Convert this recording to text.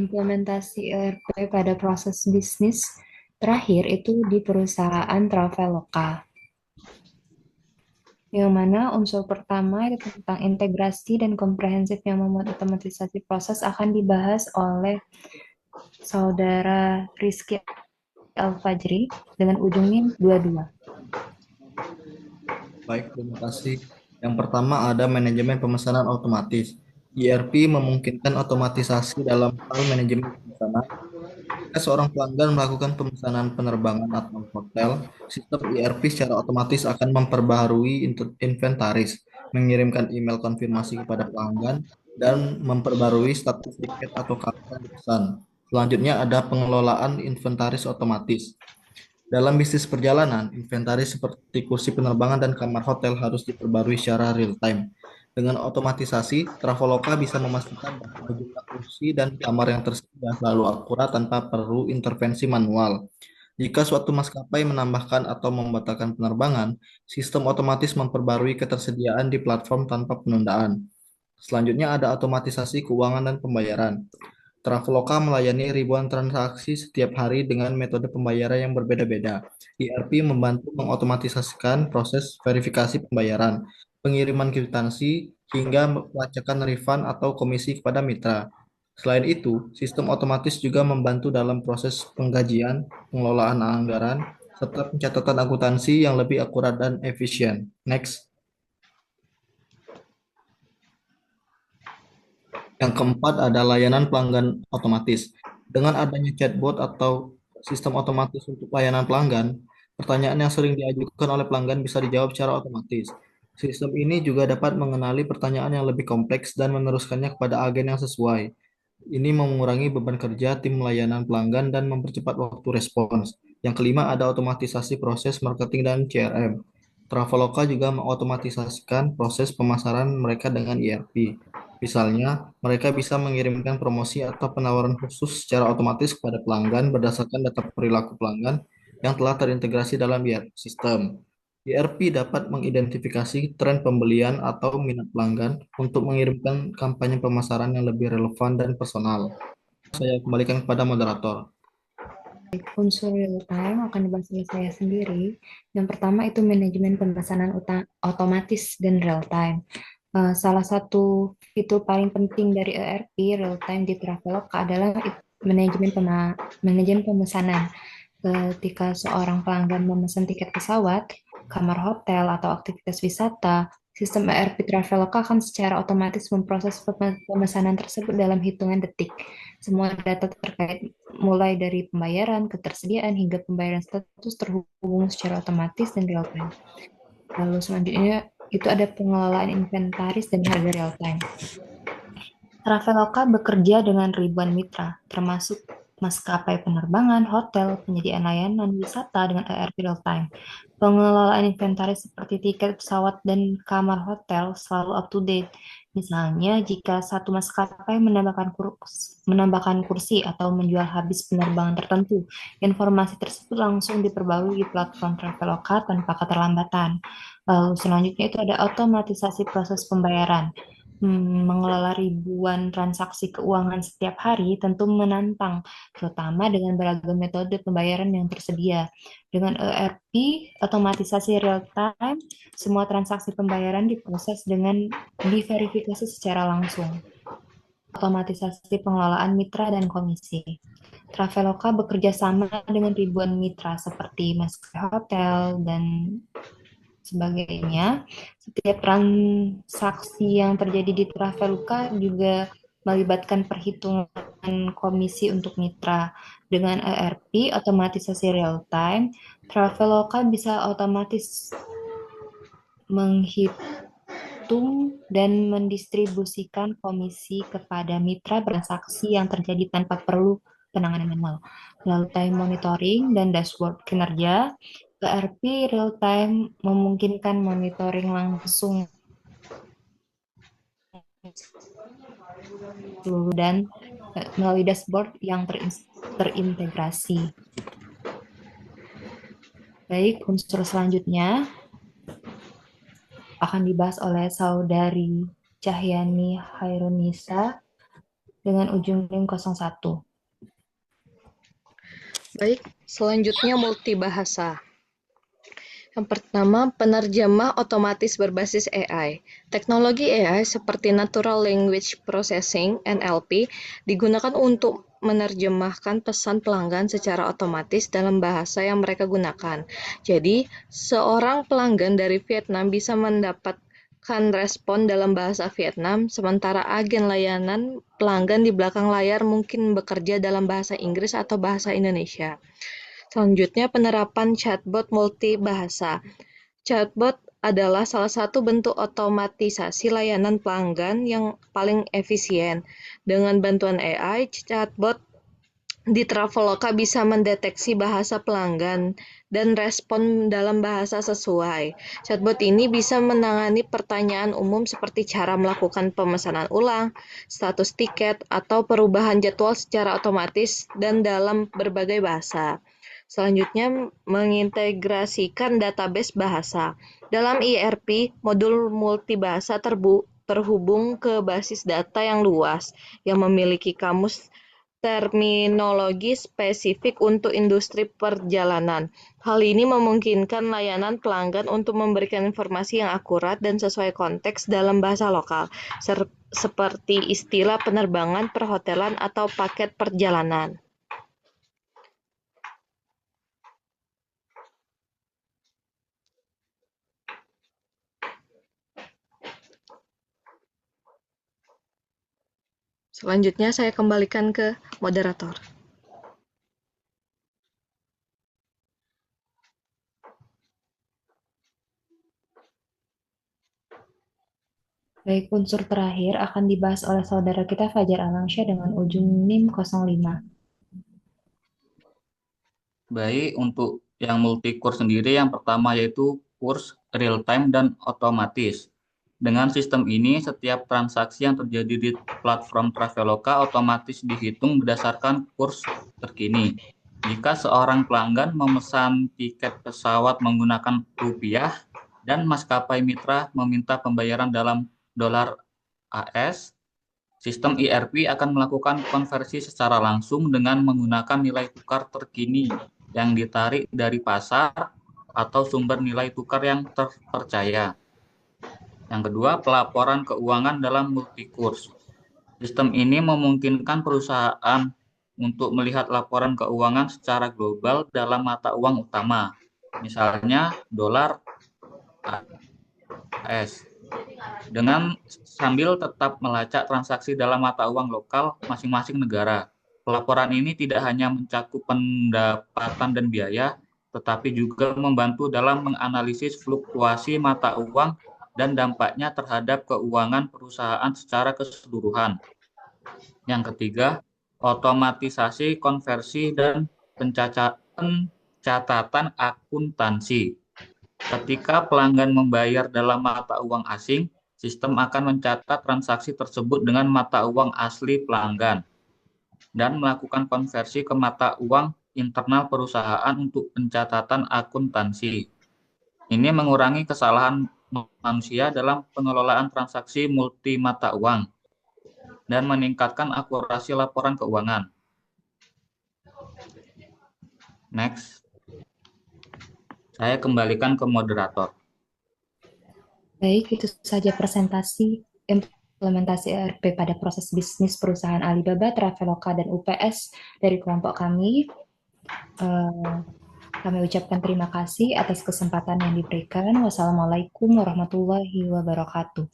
Implementasi ERP pada proses bisnis terakhir itu di perusahaan Traveloka. Yang mana unsur pertama itu tentang integrasi dan komprehensif yang memuat otomatisasi proses akan dibahas oleh saudara Rizky Al-Fajri dengan ujung NIM 22. Baik, terima kasih. Yang pertama ada manajemen pemesanan otomatis. ERP memungkinkan otomatisasi dalam hal manajemen pemesanan. Jika seorang pelanggan melakukan pemesanan penerbangan atau hotel, sistem ERP secara otomatis akan memperbaharui inventaris, mengirimkan email konfirmasi kepada pelanggan, dan memperbarui status tiket atau kartu yang dipesan. Selanjutnya ada pengelolaan inventaris otomatis. Dalam bisnis perjalanan, inventaris seperti kursi penerbangan dan kamar hotel harus diperbarui secara real time. Dengan otomatisasi, Traveloka bisa memastikan bahwa jumlah kursi dan kamar yang tersedia selalu akurat tanpa perlu intervensi manual. Jika suatu maskapai menambahkan atau membatalkan penerbangan, sistem otomatis memperbarui ketersediaan di platform tanpa penundaan. Selanjutnya ada otomatisasi keuangan dan pembayaran. Traveloka melayani ribuan transaksi setiap hari dengan metode pembayaran yang berbeda-beda. ERP membantu mengotomatisasikan proses verifikasi pembayaran, pengiriman kwitansi, hingga pelacakan refund atau komisi kepada mitra. Selain itu, sistem otomatis juga membantu dalam proses penggajian, pengelolaan anggaran, serta pencatatan akuntansi yang lebih akurat dan efisien. Next. Yang keempat ada layanan pelanggan otomatis. Dengan adanya chatbot atau sistem otomatis untuk layanan pelanggan, pertanyaan yang sering diajukan oleh pelanggan bisa dijawab secara otomatis. Sistem ini juga dapat mengenali pertanyaan yang lebih kompleks dan meneruskannya kepada agen yang sesuai. Ini mengurangi beban kerja tim layanan pelanggan dan mempercepat waktu respons. Yang kelima ada otomatisasi proses marketing dan CRM. Traveloka juga mengotomatisasikan proses pemasaran mereka dengan ERP. Misalnya, mereka bisa mengirimkan promosi atau penawaran khusus secara otomatis kepada pelanggan berdasarkan data perilaku pelanggan yang telah terintegrasi dalam ERP sistem. ERP dapat mengidentifikasi tren pembelian atau minat pelanggan untuk mengirimkan kampanye pemasaran yang lebih relevan dan personal. Saya kembalikan kepada moderator. Unsur real time akan dibahas oleh saya sendiri. Yang pertama itu manajemen pemesanan otomatis dan real time. Salah satu fitur paling penting dari ERP real time di Traveloka adalah manajemen pemesanan. Ketika seorang pelanggan memesan tiket pesawat, kamar hotel, atau aktivitas wisata, sistem ERP Traveloka akan secara otomatis memproses pemesanan tersebut dalam hitungan detik. Semua data terkait mulai dari pembayaran, ketersediaan, hingga pembayaran status terhubung secara otomatis dan real time. Lalu selanjutnya itu ada pengelolaan inventaris dan harga real time. Traveloka bekerja dengan ribuan mitra, termasuk maskapai penerbangan, hotel, penyediaan layanan wisata dengan ERP real time. Pengelolaan inventaris seperti tiket pesawat dan kamar hotel selalu up to date. Misalnya, jika satu maskapai menambahkan kursi atau menjual habis penerbangan tertentu, informasi tersebut langsung diperbarui di platform Traveloka tanpa keterlambatan. Lalu selanjutnya itu ada otomatisasi proses pembayaran. Mengelola ribuan transaksi keuangan setiap hari tentu menantang, terutama dengan beragam metode pembayaran yang tersedia. Dengan ERP, otomatisasi real time, semua transaksi pembayaran diproses dengan diverifikasi secara langsung. Otomatisasi pengelolaan mitra dan komisi. Traveloka bekerja sama dengan ribuan mitra seperti maskapai hotel dan sebagainya. Setiap transaksi yang terjadi di Traveloka juga melibatkan perhitungan komisi untuk mitra. Dengan ERP, otomatisasi real time, Traveloka bisa otomatis menghitung dan mendistribusikan komisi kepada mitra transaksi yang terjadi tanpa perlu penanganan manual. Lalu time monitoring dan dashboard kinerja, ERP real time memungkinkan monitoring langsung dan melalui dashboard yang terintegrasi. Baik, unsur selanjutnya akan dibahas oleh saudari Cahyani Hairunisa dengan ujung NIM 01. Baik, selanjutnya multibahasa. Yang pertama, penerjemah otomatis berbasis AI. Teknologi AI seperti Natural Language Processing (NLP) digunakan untuk menerjemahkan pesan pelanggan secara otomatis dalam bahasa yang mereka gunakan. Jadi, seorang pelanggan dari Vietnam bisa mendapatkan respon dalam bahasa Vietnam, sementara agen layanan pelanggan di belakang layar mungkin bekerja dalam bahasa Inggris atau bahasa Indonesia. Selanjutnya, penerapan chatbot multibahasa. Chatbot adalah salah satu bentuk otomatisasi layanan pelanggan yang paling efisien. Dengan bantuan AI, chatbot di Traveloka bisa mendeteksi bahasa pelanggan dan respon dalam bahasa sesuai. Chatbot ini bisa menangani pertanyaan umum seperti cara melakukan pemesanan ulang, status tiket, atau perubahan jadwal secara otomatis dan dalam berbagai bahasa. Selanjutnya, mengintegrasikan database bahasa. Dalam ERP, modul multibahasa terhubung ke basis data yang luas, yang memiliki kamus terminologi spesifik untuk industri perjalanan. Hal ini memungkinkan layanan pelanggan untuk memberikan informasi yang akurat dan sesuai konteks dalam bahasa lokal, seperti istilah penerbangan, perhotelan, atau paket perjalanan. Selanjutnya saya kembalikan ke moderator. Baik, unsur terakhir akan dibahas oleh saudara kita Fajar Alamsyah dengan ujung NIM 05. Baik, untuk yang multi course sendiri yang pertama yaitu kurs real time dan otomatis. Dengan sistem ini, setiap transaksi yang terjadi di platform Traveloka otomatis dihitung berdasarkan kurs terkini. Jika seorang pelanggan memesan tiket pesawat menggunakan rupiah dan maskapai mitra meminta pembayaran dalam dolar AS, sistem ERP akan melakukan konversi secara langsung dengan menggunakan nilai tukar terkini yang ditarik dari pasar atau sumber nilai tukar yang terpercaya. Yang kedua, pelaporan keuangan dalam multikurs. Sistem ini memungkinkan perusahaan untuk melihat laporan keuangan secara global dalam mata uang utama, misalnya dolar AS, dengan sambil tetap melacak transaksi dalam mata uang lokal masing-masing negara. Pelaporan ini tidak hanya mencakup pendapatan dan biaya, tetapi juga membantu dalam menganalisis fluktuasi mata uang dan dampaknya terhadap keuangan perusahaan secara keseluruhan. Yang ketiga, otomatisasi konversi dan pencatatan akuntansi. Ketika pelanggan membayar dalam mata uang asing, sistem akan mencatat transaksi tersebut dengan mata uang asli pelanggan dan melakukan konversi ke mata uang internal perusahaan untuk pencatatan akuntansi. Ini mengurangi kesalahan manusia dalam pengelolaan transaksi multi mata uang dan meningkatkan akurasi laporan keuangan. Next, saya kembalikan ke moderator. Baik, itu saja presentasi implementasi ERP pada proses bisnis perusahaan Alibaba, Traveloka, dan UPS dari kelompok kami. Kami ucapkan terima kasih atas kesempatan yang diberikan. Wassalamualaikum warahmatullahi wabarakatuh.